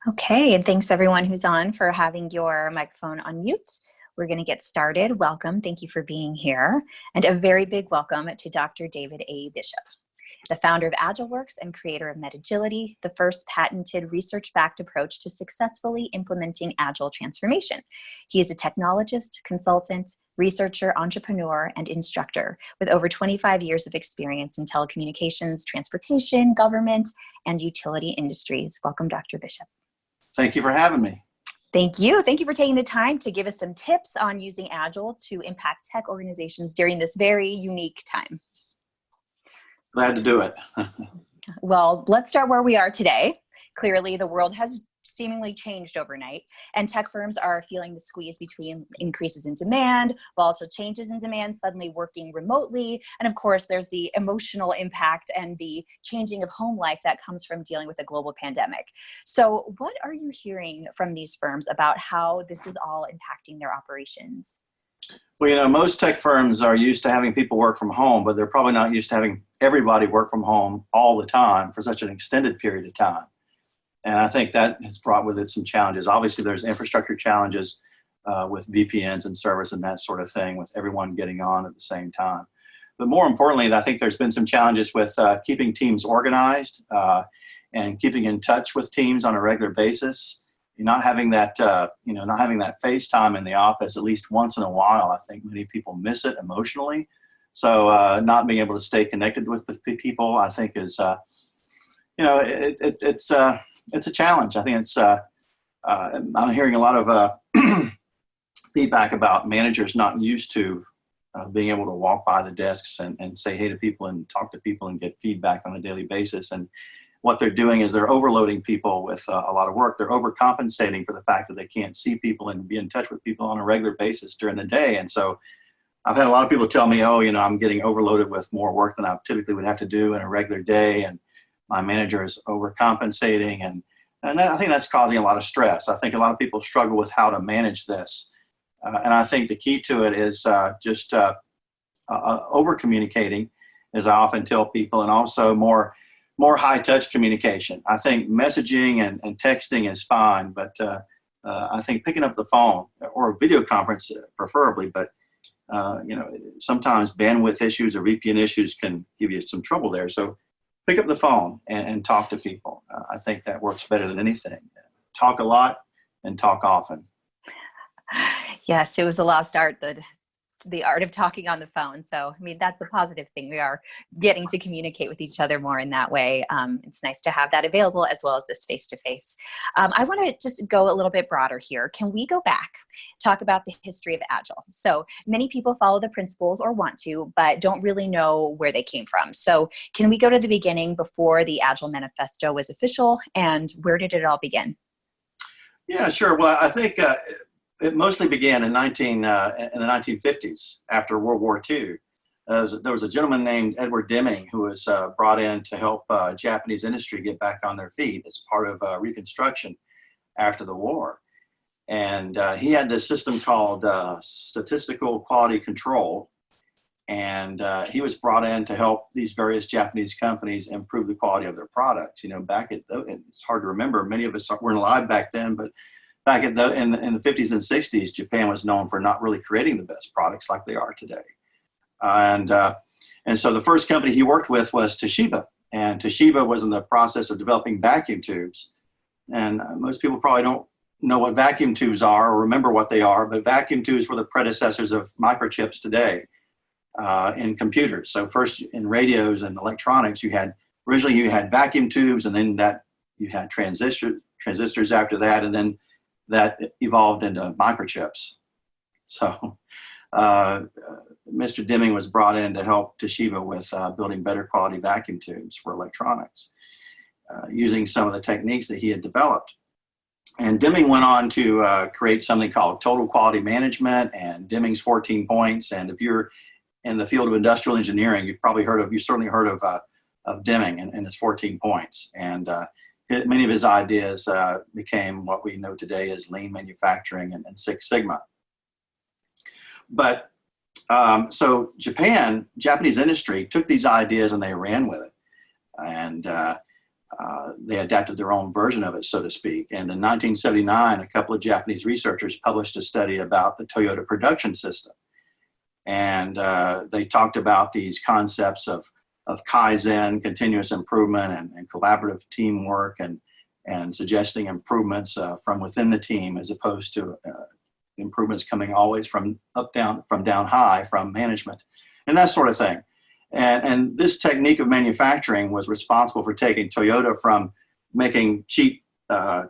Okay, and thanks everyone who's on for having your microphone on mute. We're going to get started. Welcome. Thank you for being here. And a very big welcome to Dr. David A. Bishop, the founder of Agile Worx and creator of Metagility, the first patented research-backed approach to successfully implementing Agile transformation. He is a technologist, consultant, researcher, entrepreneur, and instructor with over 25 years of experience in telecommunications, transportation, government, and utility industries. Welcome, Dr. Bishop. Thank you for having me. Thank you. Thank you for taking the time to give us some tips on using Agile to impact tech organizations during this very unique time. Glad to do it. Well, let's start where we are today. Clearly, the world has seemingly changed overnight, and tech firms are feeling the squeeze between increases in demand, volatile changes in demand, suddenly working remotely, and of course, there's the emotional impact and the changing of home life that comes from dealing with a global pandemic. So what are you hearing from these firms about how this is all impacting their operations? Well, most tech firms are used to having people work from home, but they're probably not used to having everybody work from home all the time for such an extended period of time. And I think that has brought with it some challenges. Obviously, there's infrastructure challenges with VPNs and servers and that sort of thing, with everyone getting on at the same time. But more importantly, I think there's been some challenges with keeping teams organized and keeping in touch with teams on a regular basis. Not having that, not having that face time in the office at least once in a while. I think many people miss it emotionally. So not being able to stay connected with people, I think is, it's a challenge. I think it's, I'm hearing a lot of feedback about managers not used to being able to walk by the desks and say hey to people and talk to people and get feedback on a daily basis. And what they're doing is they're overloading people with a lot of work. They're overcompensating for the fact that they can't see people and be in touch with people on a regular basis during the day. And so I've had a lot of people tell me, I'm getting overloaded with more work than I typically would have to do in a regular day. And my manager is overcompensating. And I think that's causing a lot of stress. I think a lot of people struggle with how to manage this. And I think the key to it is just over communicating, as I often tell people, and also more high-touch communication. I think messaging and texting is fine, but I think picking up the phone or a video conference preferably, but sometimes bandwidth issues or VPN issues can give you some trouble there. So pick up the phone and talk to people. I think that works better than anything. Talk a lot and talk often. Yes, it was a lost art, the art of talking on the phone. So, that's a positive thing. We are getting to communicate with each other more in that way. It's nice to have that available as well as this face-to-face. I want to just go a little bit broader here. Can we go back, talk about the history of Agile? So many people follow the principles or want to, but don't really know where they came from. So can we go to the beginning before the Agile Manifesto was official, and where did it all begin? Yeah, sure. Well, I think it mostly began in the 1950s after World War II. There was a gentleman named Edward Deming who was brought in to help Japanese industry get back on their feet as part of Reconstruction after the war. And he had this system called statistical quality control. And he was brought in to help these various Japanese companies improve the quality of their products. It's hard to remember. Many of us weren't alive back then, but back in the 50s and 60s, Japan was known for not really creating the best products like they are today. And so the first company he worked with was Toshiba. And Toshiba was in the process of developing vacuum tubes. And most people probably don't know what vacuum tubes are or remember what they are, but vacuum tubes were the predecessors of microchips today in computers. So first in radios and electronics, originally you had vacuum tubes, and then you had transistors after that, and then that evolved into microchips. So Mr. Deming was brought in to help Toshiba with building better quality vacuum tubes for electronics, using some of the techniques that he had developed. And Deming went on to create something called total quality management and Deming's 14 points. And if you're in the field of industrial engineering, you've certainly heard of Deming and his 14 points. And many of his ideas became what we know today as lean manufacturing and Six Sigma. But so Japanese industry took these ideas and they ran with it. And they adapted their own version of it, so to speak. And in 1979, a couple of Japanese researchers published a study about the Toyota production system. And they talked about these concepts of Kaizen, continuous improvement, and collaborative teamwork, and suggesting improvements from within the team, as opposed to improvements coming always from down high, from management, and that sort of thing. And this technique of manufacturing was responsible for taking Toyota from making cheap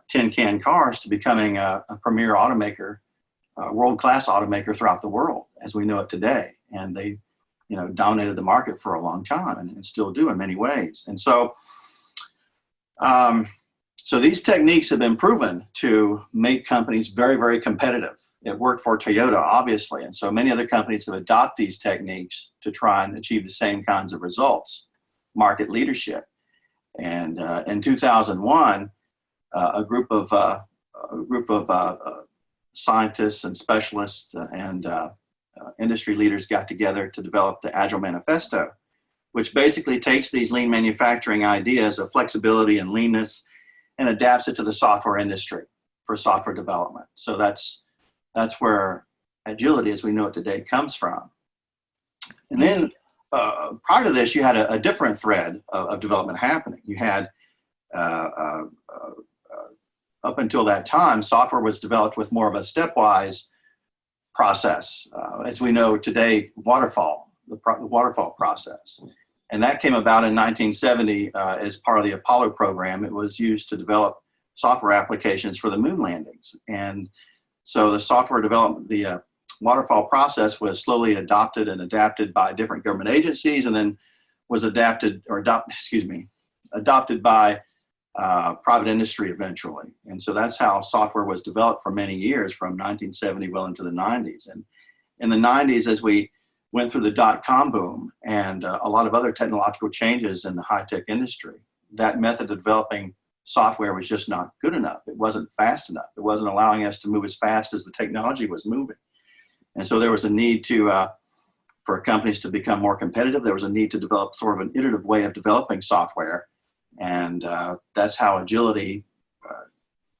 tin can cars to becoming a premier automaker, world-class automaker throughout the world as we know it today. And they, dominated the market for a long time, and still do in many ways. And so, so these techniques have been proven to make companies very, very competitive. It worked for Toyota, obviously, and so many other companies have adopted these techniques to try and achieve the same kinds of results, market leadership. And in 2001, a group of scientists and specialists and industry leaders got together to develop the Agile Manifesto, which basically takes these lean manufacturing ideas of flexibility and leanness and adapts it to the software industry for software development. So that's where agility as we know it today comes from. And then prior to this, you had a different thread of development happening. You had, up until that time, software was developed with more of a stepwise process. As we know today, the waterfall process. And that came about in 1970 as part of the Apollo program. It was used to develop software applications for the moon landings. And so the software development, the waterfall process was slowly adopted and adapted by different government agencies, and then was adopted by private industry eventually. And so that's how software was developed for many years, from 1970 well into the 90s. And in the 90s, as we went through the dot-com boom and a lot of other technological changes in the high-tech industry, that method of developing software was just not good enough. It wasn't fast enough. It wasn't allowing us to move as fast as the technology was moving. And so there was a need for companies to become more competitive. There was a need to develop sort of an iterative way of developing software. And that's how agility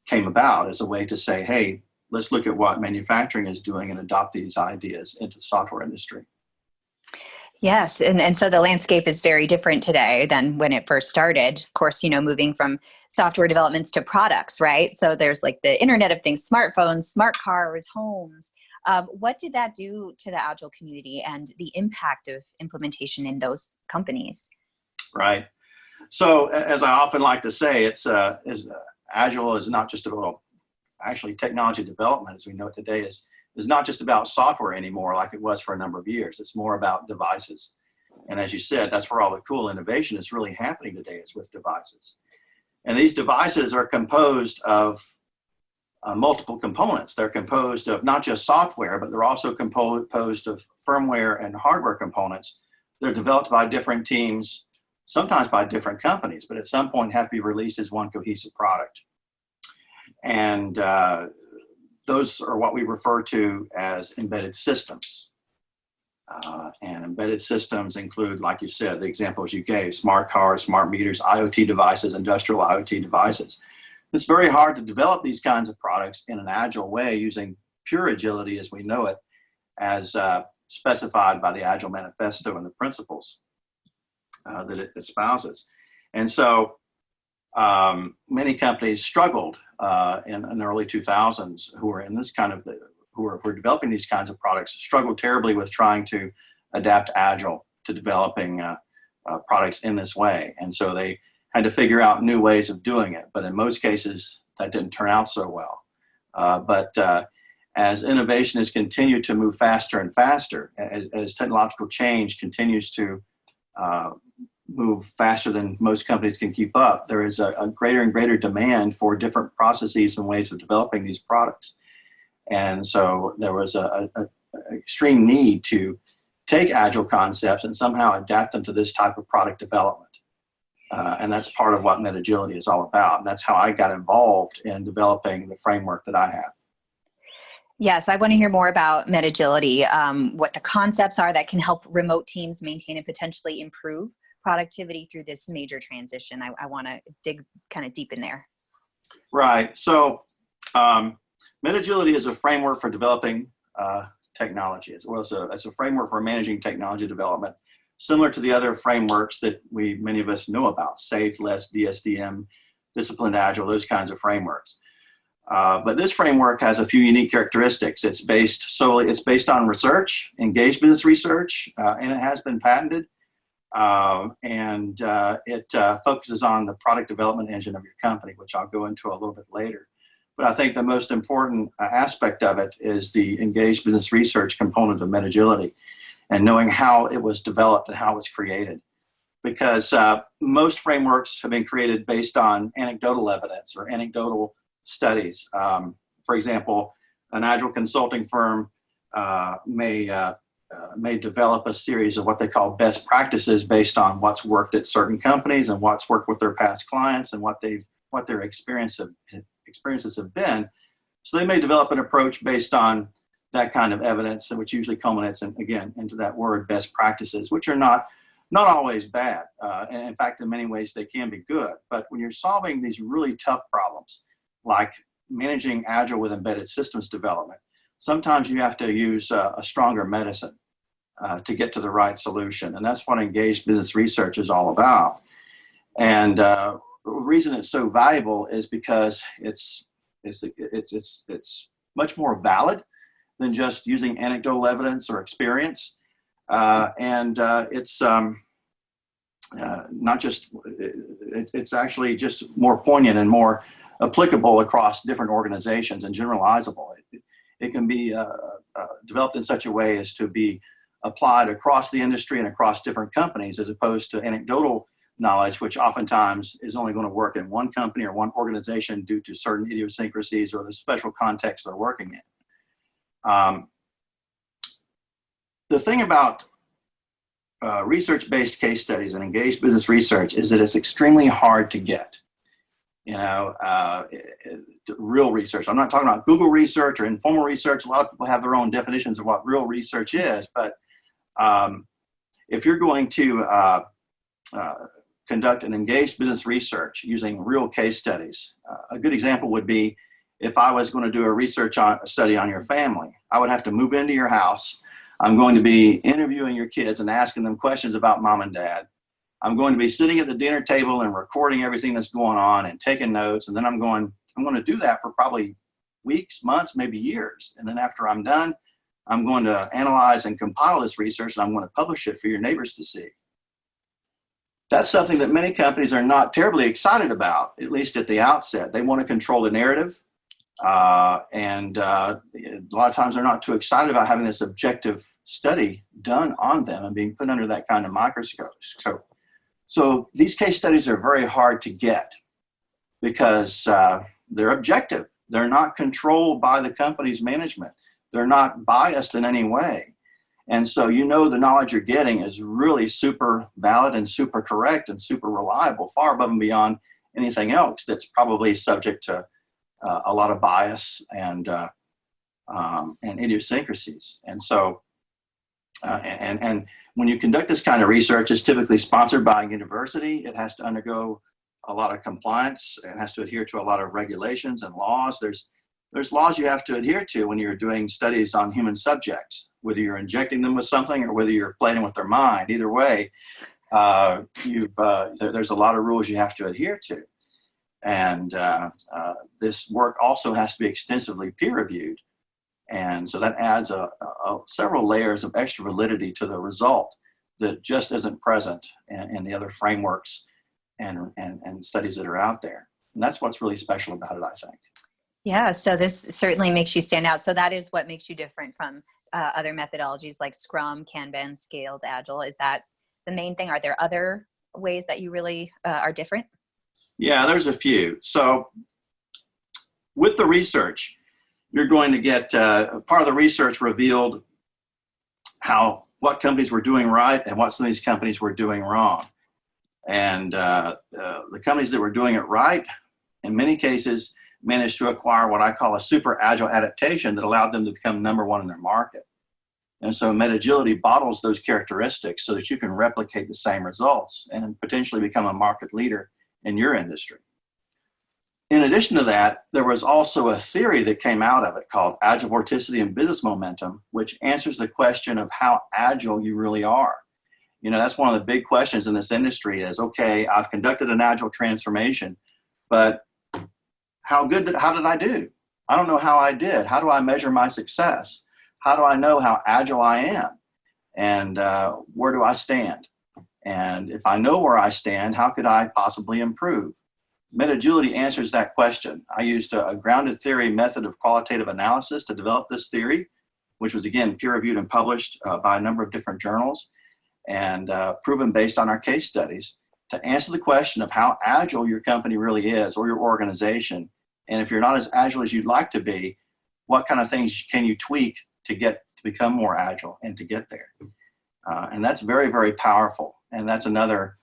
came about, as a way to say, hey, let's look at what manufacturing is doing and adopt these ideas into the software industry. Yes. And so the landscape is very different today than when it first started. Of course, moving from software developments to products, right? So there's like the Internet of Things, smartphones, smart cars, homes. What did that do to the Agile community and the impact of implementation in those companies? Right. So as I often like to say, Agile is not just about, actually technology development as we know it today is not just about software anymore like it was for a number of years. It's more about devices. And as you said, that's where all the cool innovation is really happening today, is with devices. And these devices are composed of multiple components. They're composed of not just software, but they're also composed of firmware and hardware components. They're developed by different teams, sometimes by different companies, but at some point have to be released as one cohesive product. And those are what we refer to as embedded systems. And embedded systems include, like you said, the examples you gave: smart cars, smart meters, IoT devices, industrial IoT devices. It's very hard to develop these kinds of products in an agile way using pure agility as we know it, as specified by the Agile Manifesto and the principles that it espouses. And so many companies struggled in the early 2000s who were in this kind of, who were developing these kinds of products, struggled terribly with trying to adapt Agile to developing products in this way. And so they had to figure out new ways of doing it. But in most cases, that didn't turn out so well. But as innovation has continued to move faster and faster, as technological change continues to move faster than most companies can keep up, there is a greater and greater demand for different processes and ways of developing these products. And so there was an extreme need to take Agile concepts and somehow adapt them to this type of product development. And that's part of what Metagility is all about. And that's how I got involved in developing the framework that I have. Yes, I want to hear more about Metagility, what the concepts are that can help remote teams maintain and potentially improve productivity through this major transition? I want to dig kind of deep in there. Right. So Metagility is a framework for developing technology, as well as a framework for managing technology development, similar to the other frameworks that many of us know about: SAFe, LESS, DSDM, Disciplined Agile, those kinds of frameworks. But this framework has a few unique characteristics. It's based on research, engaged business research, and it has been patented. It focuses on the product development engine of your company, which I'll go into a little bit later. But I think the most important aspect of it is the engaged business research component of Metagility, and knowing how it was developed and how it was created. Because most frameworks have been created based on anecdotal evidence or anecdotal studies. For example, an Agile consulting firm may develop a series of what they call best practices based on what's worked at certain companies and what's worked with their past clients and what their experiences have been. So they may develop an approach based on that kind of evidence, which usually culminates into that word best practices, which are not always bad. And in fact, in many ways, they can be good. But when you're solving these really tough problems, like managing Agile with embedded systems development, sometimes you have to use a stronger medicine to get to the right solution. And that's what engaged business research is all about. And the reason it's so valuable is because it's much more valid than just using anecdotal evidence or experience. It's not just, it's actually just more poignant and more applicable across different organizations and generalizable. It can be developed in such a way as to be applied across the industry and across different companies, as opposed to anecdotal knowledge, which oftentimes is only going to work in one company or one organization due to certain idiosyncrasies or the special context they're working in. The thing about research-based case studies and engaged business research is that it's extremely hard to get. Real research. I'm not talking about Google research or informal research. A lot of people have their own definitions of what real research is, but if you're going to conduct an engaged business research using real case studies, a good example would be if I was going to do a study on your family. I would have to move into your house. I'm going to be interviewing your kids and asking them questions about mom and dad. I'm going to be sitting at the dinner table and recording everything that's going on and taking notes. And then I'm going to do that for probably weeks, months, maybe years. And then after I'm done, I'm going to analyze and compile this research, and I'm going to publish it for your neighbors to see. That's something that many companies are not terribly excited about, at least at the outset. They want to control the narrative. And a lot of times they're not too excited about having this objective study done on them and being put under that kind of microscope. So these case studies are very hard to get because they're objective. They're not controlled by the company's management. They're not biased in any way. And so the knowledge you're getting is really super valid and super correct and super reliable, far above and beyond anything else that's probably subject to a lot of bias and idiosyncrasies. And so, and when you conduct this kind of research, it's typically sponsored by a university. It has to undergo a lot of compliance. It has to adhere to a lot of regulations and laws. There's laws you have to adhere to when you're doing studies on human subjects, whether you're injecting them with something or whether you're playing with their mind. Either way, there's a lot of rules you have to adhere to. And this work also has to be extensively peer-reviewed. And so that adds several layers of extra validity to the result that just isn't present in the other frameworks and studies that are out there. And that's what's really special about it, I think. Yeah, so this certainly makes you stand out. So that is what makes you different from other methodologies like Scrum, Kanban, Scaled, Agile. Is that the main thing? Are there other ways that you really are different? Yeah, there's a few. So with the research, you're going to get part of the research revealed what companies were doing right and what some of these companies were doing wrong. And the companies that were doing it right, in many cases, managed to acquire what I call a super agile adaptation that allowed them to become number one in their market. And so Metagility bottles those characteristics so that you can replicate the same results and potentially become a market leader in your industry. In addition to that, there was also a theory that came out of it called Agile Vorticity and Business Momentum, which answers the question of how agile you really are. You know, that's one of the big questions in this industry is, okay, I've conducted an Agile transformation, but how did I do? I don't know how I did. How do I measure my success? How do I know how agile I am? And where do I stand? And if I know where I stand, how could I possibly improve? Metagility answers that question. I used a grounded theory method of qualitative analysis to develop this theory, which was, again, peer-reviewed and published by a number of different journals and proven based on our case studies to answer the question of how agile your company really is or your organization. And if you're not as agile as you'd like to be, what kind of things can you tweak to become more agile and to get there? And that's very, very powerful. And that's another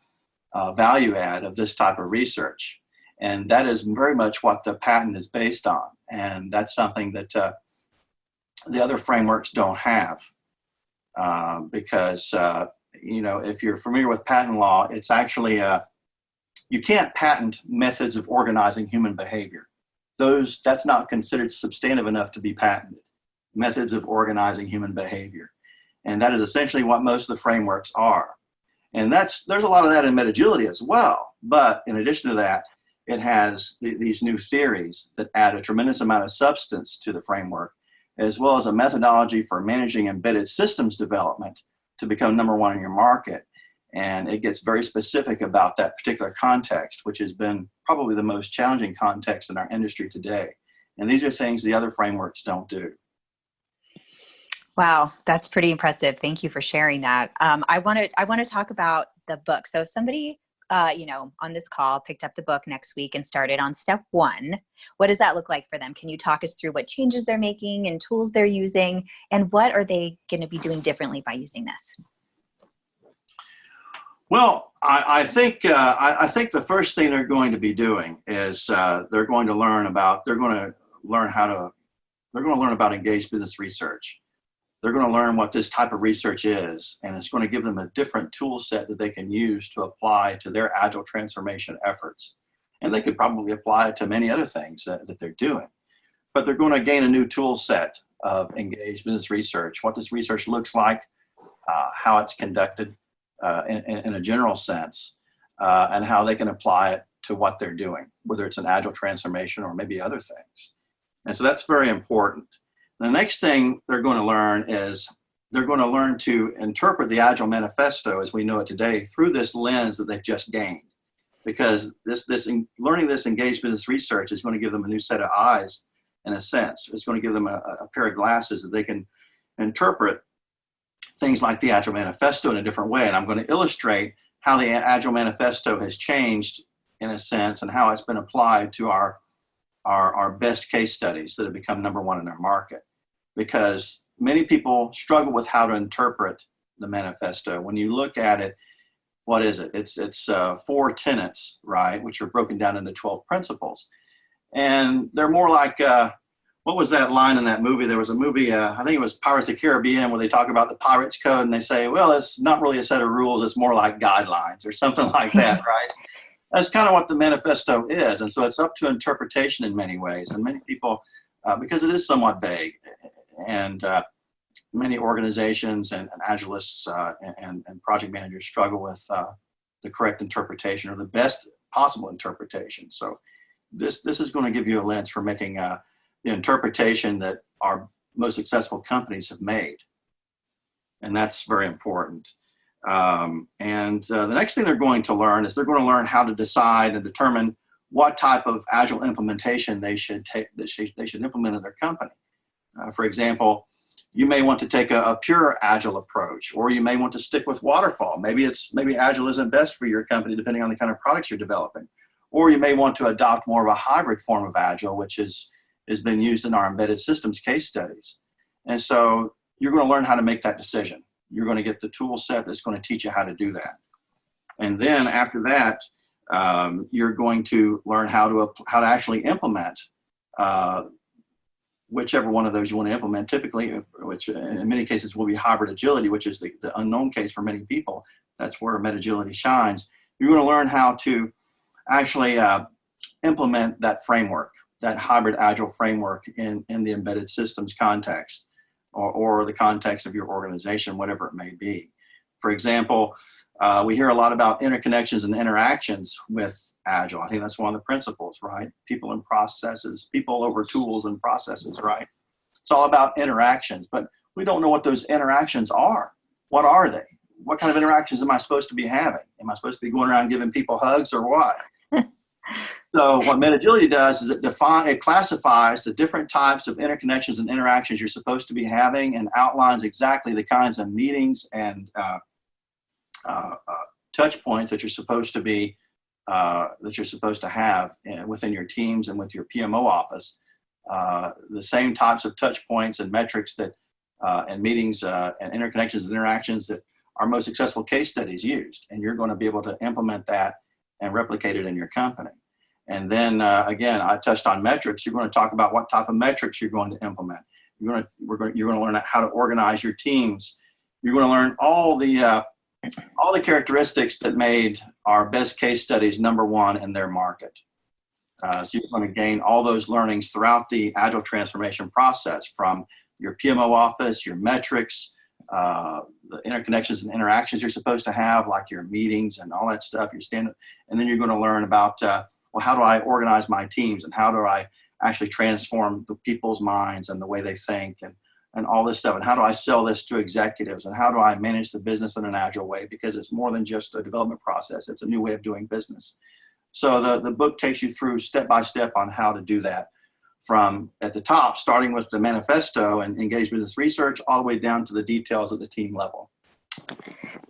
value add of this type of research. And that is very much what the patent is based on. And that's something that the other frameworks don't have because, you know, if you're familiar with patent law, it's actually, you can't patent methods of organizing human behavior. That's not considered substantive enough to be patented, methods of organizing human behavior. And that is essentially what most of the frameworks are. And there's a lot of that in Metagility as well. But in addition to that, it has these new theories that add a tremendous amount of substance to the framework, as well as a methodology for managing embedded systems development to become number one in your market. And it gets very specific about that particular context, which has been probably the most challenging context in our industry today. And these are things the other frameworks don't do. Wow, that's pretty impressive. Thank you for sharing that. I want to talk about the book. So if somebody, you know, on this call picked up the book next week and started on step 1, what does that look like for them? Can you talk us through what changes they're making and tools they're using, and what are they going to be doing differently by using this? Well, I think the first thing they're going to be doing is they're going to learn about engaged business research. They're going to learn what this type of research is, and it's going to give them a different tool set that they can use to apply to their Agile transformation efforts. And they could probably apply it to many other things that they're doing. But they're going to gain a new tool set of engaged business research, what this research looks like, how it's conducted in a general sense, and how they can apply it to what they're doing, whether it's an Agile transformation or maybe other things. And so that's very important. The next thing they're going to learn is they're going to learn to interpret the Agile Manifesto as we know it today through this lens that they've just gained. Because learning this engaged business research is going to give them a new set of eyes, in a sense. It's going to give them a pair of glasses that they can interpret things like the Agile Manifesto in a different way. And I'm going to illustrate how the Agile Manifesto has changed, in a sense, and how it's been applied to our best case studies that have become number one in their market. Because many people struggle with how to interpret the manifesto. When you look at it, what is it? It's 4 tenets, right, which are broken down into 12 principles. And they're more like, what was that line in that movie? There was a movie, I think it was Pirates of the Caribbean, where they talk about the Pirates Code, and they say, well, it's not really a set of rules, it's more like guidelines or something like that, right? That's kind of what the manifesto is. And so it's up to interpretation in many ways. And many people, because it is somewhat vague, and many organizations and Agilists and project managers struggle with the correct interpretation or the best possible interpretation. So this is going to give you a lens for making the interpretation that our most successful companies have made. And that's very important. The next thing they're going to learn is they're going to learn how to decide and determine what type of Agile implementation they should implement in their company. For example, you may want to take a pure Agile approach, or you may want to stick with waterfall. Maybe Agile isn't best for your company depending on the kind of products you're developing. Or you may want to adopt more of a hybrid form of Agile, which has been used in our embedded systems case studies. And so you're going to learn how to make that decision. You're going to get the tool set that's going to teach you how to do that. And then after that, you're going to learn how to actually implement whichever one of those you want to implement, typically, which in many cases will be hybrid agility, which is the unknown case for many people. That's where Metagility shines. You're going to learn how to actually implement that framework, that hybrid agile framework in the embedded systems context or the context of your organization, whatever it may be. For example, we hear a lot about interconnections and interactions with Agile. I think that's one of the principles, right? People and processes, people over tools and processes, right? It's all about interactions, but we don't know what those interactions are. What are they? What kind of interactions am I supposed to be having? Am I supposed to be going around giving people hugs or what? So what Metagility does is it classifies the different types of interconnections and interactions you're supposed to be having and outlines exactly the kinds of meetings and touch points that you're supposed to be have within your teams and with your PMO office. The same types of touch points and metrics that and meetings and interconnections and interactions that our most successful case studies used, and you're going to be able to implement that and replicate it in your company. And then again, I touched on metrics. You're going to talk about what type of metrics you're going to implement. You're going to learn how to organize your teams. You're going to learn all the characteristics that made our best case studies #1 in their market. So you're going to gain all those learnings throughout the Agile transformation process, from your PMO office, your metrics, the interconnections and interactions you're supposed to have, like your meetings and all that stuff, your standard. And then you're going to learn about, well, how do I organize my teams, and how do I actually transform the people's minds and the way they think, and all this stuff, and how do I sell this to executives, and how do I manage the business in an agile way, because it's more than just a development process, it's a new way of doing business. So the book takes you through step by step on how to do that, from at the top, starting with the manifesto and engaged business research, all the way down to the details at the team level.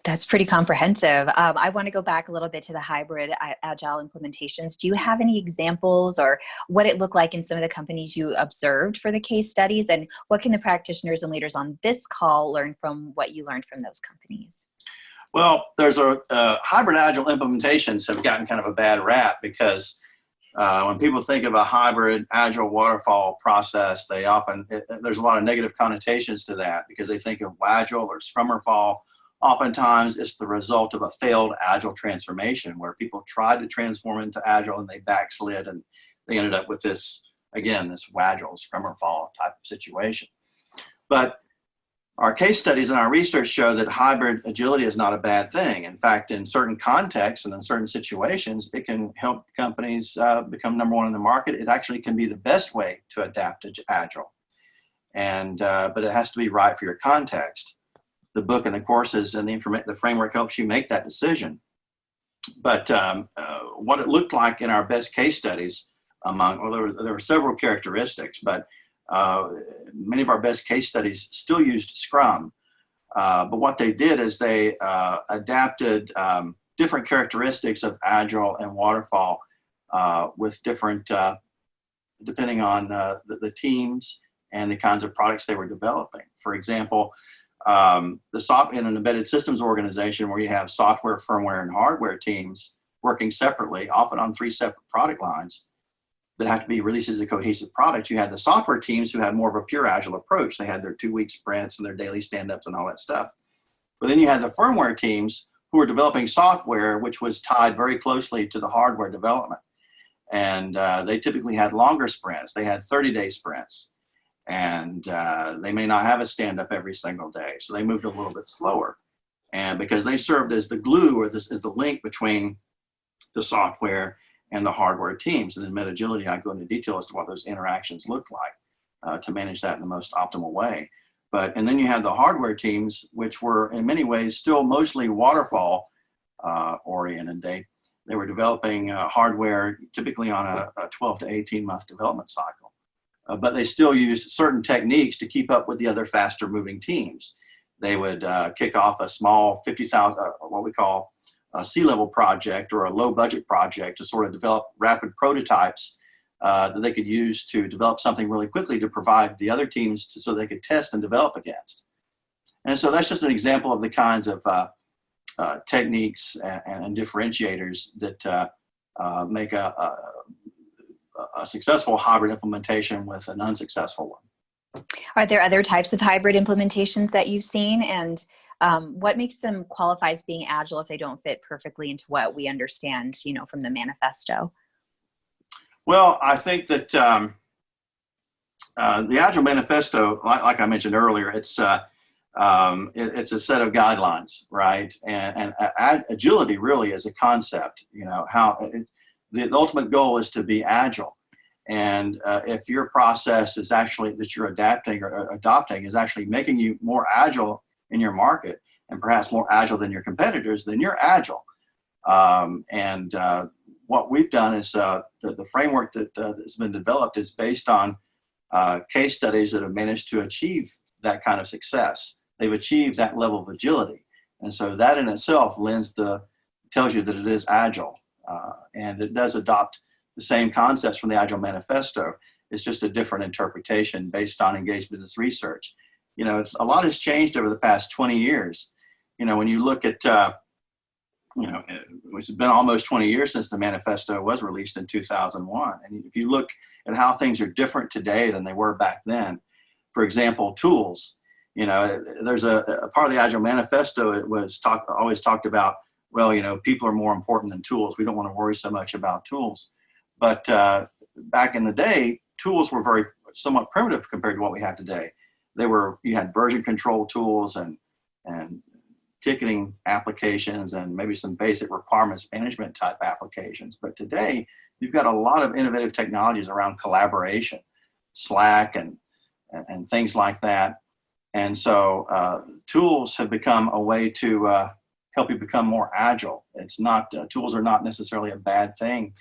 That's pretty comprehensive. I want to go back a little bit to the hybrid agile implementations. Do you have any examples, or what it looked like in some of the companies you observed for the case studies? And what can the practitioners and leaders on this call learn from what you learned from those companies? Well, there's hybrid agile implementations have gotten kind of a bad rap, because when people think of a hybrid agile waterfall process, there's a lot of negative connotations to that, because they think of agile or scrum or fall. Oftentimes it's the result of a failed agile transformation, where people tried to transform into agile and they backslid, and they ended up with this agile scrum or fall type of situation. But our case studies and our research show that hybrid agility is not a bad thing. In fact, in certain contexts and in certain situations, it can help companies become #1 in the market. It actually can be the best way to adapt to agile. But it has to be right for your context. The book and the courses and the framework helps you make that decision. But what it looked like in our best case studies, there were several characteristics, but many of our best case studies still used Scrum. But what they did is they adapted different characteristics of Agile and Waterfall with different, depending on the teams and the kinds of products they were developing. For example, in an embedded systems organization where you have software, firmware, and hardware teams working separately, often on 3 separate product lines that have to be released as a cohesive product, you had the software teams who had more of a pure agile approach. They had their 2-week sprints and their daily stand-ups and all that stuff. But then you had the firmware teams who were developing software, which was tied very closely to the hardware development. And they typically had longer sprints. They had 30-day sprints. And they may not have a stand-up every single day. So they moved a little bit slower. And because they served as the glue, or as the link between the software and the hardware teams. And in Metagility, I go into detail as to what those interactions look like to manage that in the most optimal way. And then you had the hardware teams, which were in many ways still mostly waterfall oriented. They were developing hardware typically on a 12 to 18 month development cycle. But they still used certain techniques to keep up with the other faster moving teams. They would kick off a small 50,000, what we call a C-level project or a low budget project, to sort of develop rapid prototypes that they could use to develop something really quickly to provide the other teams so they could test and develop against. And so that's just an example of the kinds of techniques and differentiators that make a successful hybrid implementation with an unsuccessful one. Are there other types of hybrid implementations that you've seen? And what makes them qualify as being agile if they don't fit perfectly into what we understand, from the manifesto? Well, I think that the Agile Manifesto, like I mentioned earlier, it's it's a set of guidelines, right? And agility really is a concept. The ultimate goal is to be agile. And if your process is actually that you're adapting or adopting is actually making you more agile in your market and perhaps more agile than your competitors, then you're agile. What we've done is the framework that's been developed is based on case studies that have managed to achieve that kind of success. They've achieved that level of agility. And so that in itself tells you that it is agile. And it does adopt the same concepts from the Agile Manifesto. It's just a different interpretation based on engaged business research. A lot has changed over the past 20 years. When you look at, it's been almost 20 years since the manifesto was released in 2001. And if you look at how things are different today than they were back then, for example, tools, there's a part of the Agile Manifesto, it was always talked about, people are more important than tools. We don't want to worry so much about tools. But back in the day, tools were somewhat primitive compared to what we have today. You had version control tools and ticketing applications and maybe some basic requirements management type applications. But today, you've got a lot of innovative technologies around collaboration, Slack and things like that. And so tools have become a way to help you become more agile. Tools are not necessarily a bad thing.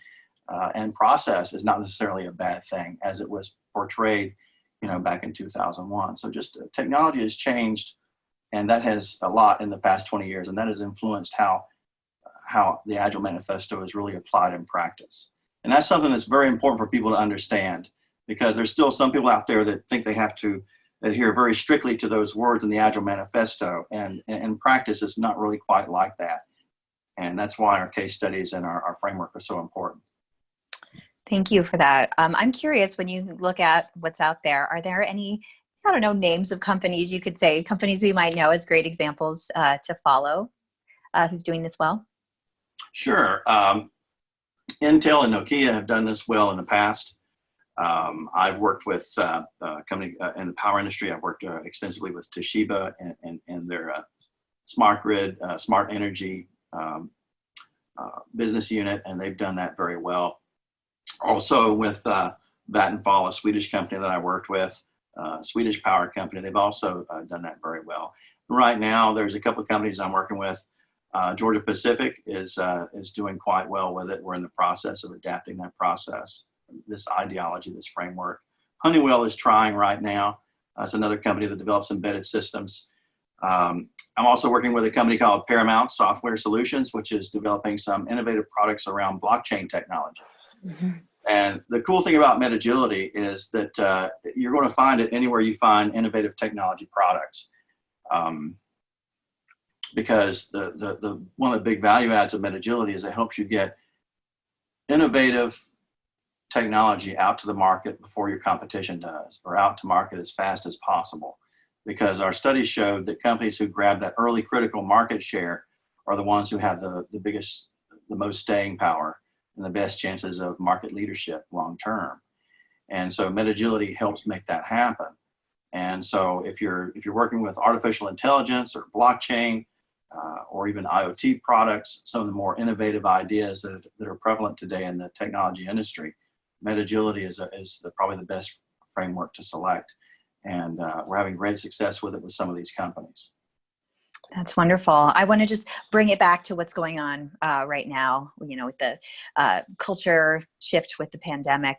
And process is not necessarily a bad thing as it was portrayed, back in 2001. So just technology has changed, and that has a lot in the past 20 years, and that has influenced how the Agile Manifesto is really applied in practice. And that's something that's very important for people to understand, because there's still some people out there that think they have to adhere very strictly to those words in the Agile Manifesto, and in practice, it's not really quite like that. And that's why our case studies and our framework are so important. Thank you for that. I'm curious, when you look at what's out there, are there any, names of companies you could say, companies we might know as great examples to follow, who's doing this well? Sure. Intel and Nokia have done this well in the past. I've worked with a company in the power industry. I've worked extensively with Toshiba and their smart grid, smart energy business unit, and they've done that very well. Also with Vattenfall, a Swedish company that I worked with, Swedish power company, they've also done that very well. Right now, there's a couple of companies I'm working with. Georgia Pacific is doing quite well with it. We're in the process of adapting that process, this ideology, this framework. Honeywell is trying right now. It's another company that develops embedded systems. I'm also working with a company called Paramount Software Solutions, which is developing some innovative products around blockchain technology. Mm-hmm. And the cool thing about Metagility is that you're going to find it anywhere you find innovative technology products. Because the one of the big value adds of Metagility is it helps you get innovative technology out to the market before your competition does, or out to market as fast as possible. Because our studies showed that companies who grab that early critical market share are the ones who have the biggest, the most staying power and the best chances of market leadership long term. And so Metagility helps make that happen. And so if you're working with artificial intelligence or blockchain, or even IoT products, some of the more innovative ideas that are prevalent today in the technology industry, Metagility is probably the best framework to select. And we're having great success with it with some of these companies. That's wonderful. I want to just bring it back to what's going on right now, with the culture shift with the pandemic.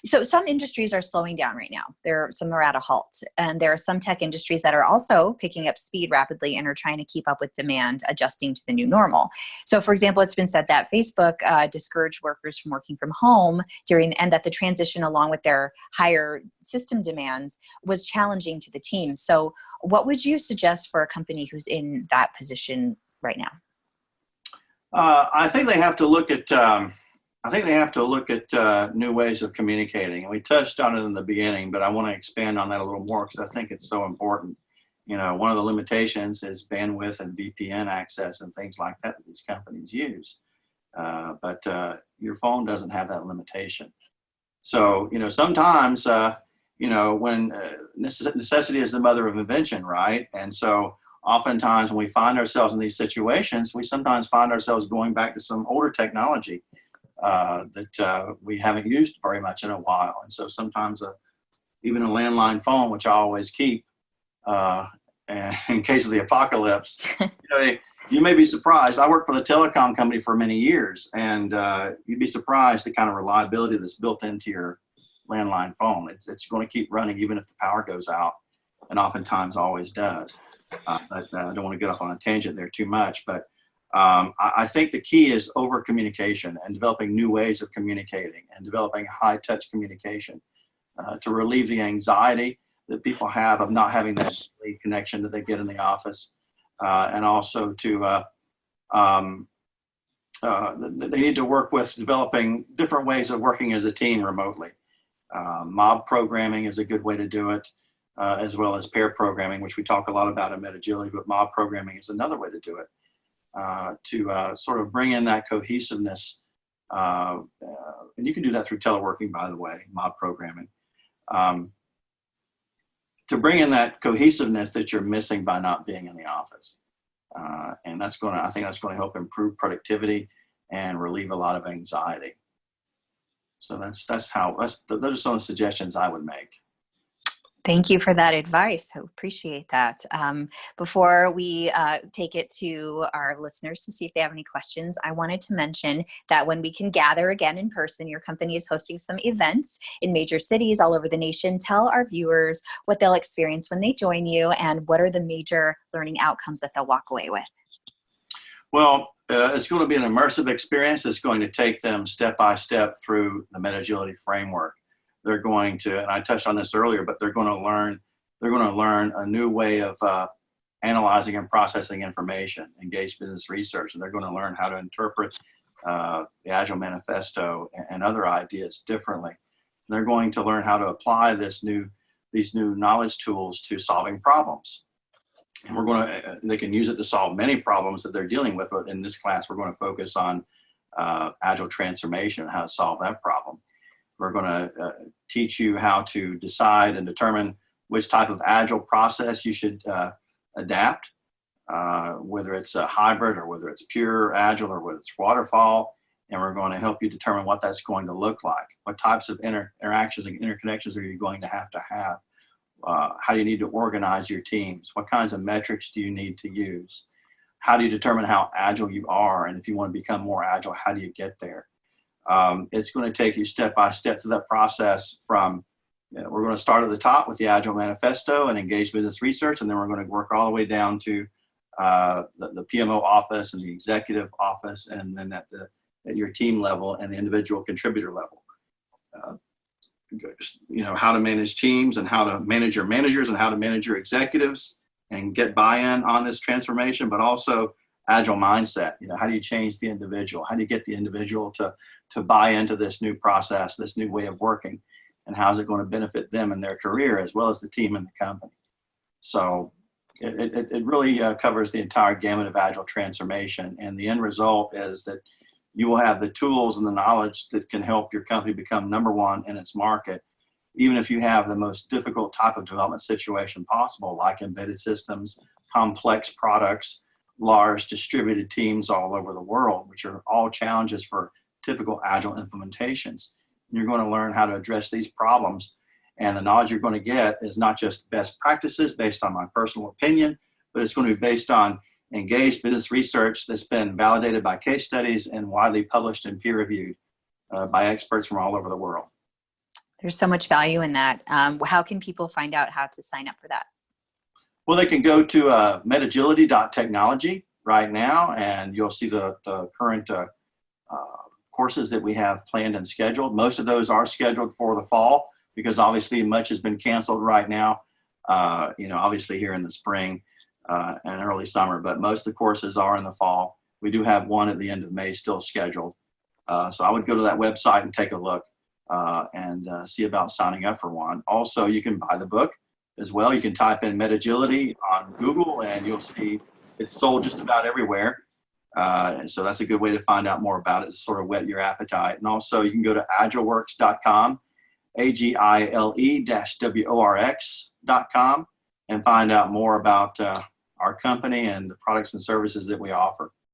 So some industries are slowing down right now. Some are at a halt, and there are some tech industries that are also picking up speed rapidly and are trying to keep up with demand, adjusting to the new normal. So, for example, it's been said that Facebook discouraged workers from working from home and that the transition, along with their higher system demands, was challenging to the team. So what would you suggest for a company who's in that position right now? I think they have to look at I think they have to look at new ways of communicating. And we touched on it in the beginning, but I want to expand on that a little more because I think it's so important. You know, one of the limitations is bandwidth and VPN access and things like that that these companies use. But your phone doesn't have that limitation. So, you know, sometimes, you know, when necessity is the mother of invention, right? And so oftentimes when we find ourselves in these situations, we sometimes find ourselves going back to some older technology that we haven't used very much in a while. And so sometimes even a landline phone, which I always keep in case of the apocalypse, you know, you may be surprised. I worked for the telecom company for many years, and you'd be surprised the kind of reliability that's built into your landline phone. It's going to keep running even if the power goes out, and oftentimes always does. But I don't want to get off on a tangent there too much, but I think the key is over communication and developing new ways of communicating and developing high touch communication to relieve the anxiety that people have of not having that connection that they get in the office. And also to, they need to work with developing different ways of working as a team remotely. Mob programming is a good way to do it, as well as pair programming, which we talk a lot about in Metagility, but mob programming is another way to do it, to sort of bring in that cohesiveness. And you can do that through teleworking, by the way, mob programming. To bring in that cohesiveness that you're missing by not being in the office. And that's going to, I think that's going to help improve productivity and relieve a lot of anxiety. So those are some of the suggestions I would make. Thank you for that advice. I appreciate that. Before we take it to our listeners to see if they have any questions, I wanted to mention that when we can gather again in person, your company is hosting some events in major cities all over the nation. Tell our viewers what they'll experience when they join you and what are the major learning outcomes that they'll walk away with. Well, it's going to be an immersive experience. It's going to take them step by step through the Metagility framework. They're going to, and I touched on this earlier, but they're going to learn a new way of analyzing and processing information, engage business research, and they're going to learn how to interpret the Agile Manifesto and other ideas differently. They're going to learn how to apply these new knowledge tools to solving problems. And they can use it to solve many problems that they're dealing with, but in this class, we're going to focus on Agile Transformation and how to solve that problem. We're going to teach you how to decide and determine which type of Agile process you should adapt, whether it's a hybrid or whether it's pure Agile or whether it's waterfall. And we're going to help you determine what that's going to look like. What types of interactions and interconnections are you going to have? How do you need to organize your teams? What kinds of metrics do you need to use? How do you determine how Agile you are? And if you want to become more Agile, how do you get there? It's going to take you step by step through that process from, we're going to start at the top with the Agile Manifesto and engage business research, and then we're going to work all the way down to the PMO office and the executive office, and then at your team level and the individual contributor level. How to manage teams and how to manage your managers and how to manage your executives and get buy-in on this transformation, but also Agile mindset. How do you change the individual? How do you get the individual to buy into this new process, this new way of working, and how is it going to benefit them in their career as well as the team and the company? So it really covers the entire gamut of Agile transformation, and the end result is that you will have the tools and the knowledge that can help your company become number one in its market, even if you have the most difficult type of development situation possible, like embedded systems, complex products, large distributed teams all over the world, which are all challenges for typical Agile implementations. You're going to learn how to address these problems, and the knowledge you're going to get is not just best practices based on my personal opinion, but it's going to be based on engaged business research that's been validated by case studies and widely published and peer-reviewed by experts from all over the world. There's so much value in that. How can people find out how to sign up for that? Well, they can go to metagility.technology right now, and you'll see the current courses that we have planned and scheduled. Most of those are scheduled for the fall because obviously much has been canceled right now, obviously here in the spring and early summer, but most of the courses are in the fall. We do have one at the end of May still scheduled. So I would go to that website and take a look and see about signing up for one. Also, you can buy the book as well. You can type in Metagility on Google and you'll see it's sold just about everywhere. And so that's a good way to find out more about it, to sort of whet your appetite. And also you can go to agileworx.com, agile-worx.com, and find out more about our company and the products and services that we offer.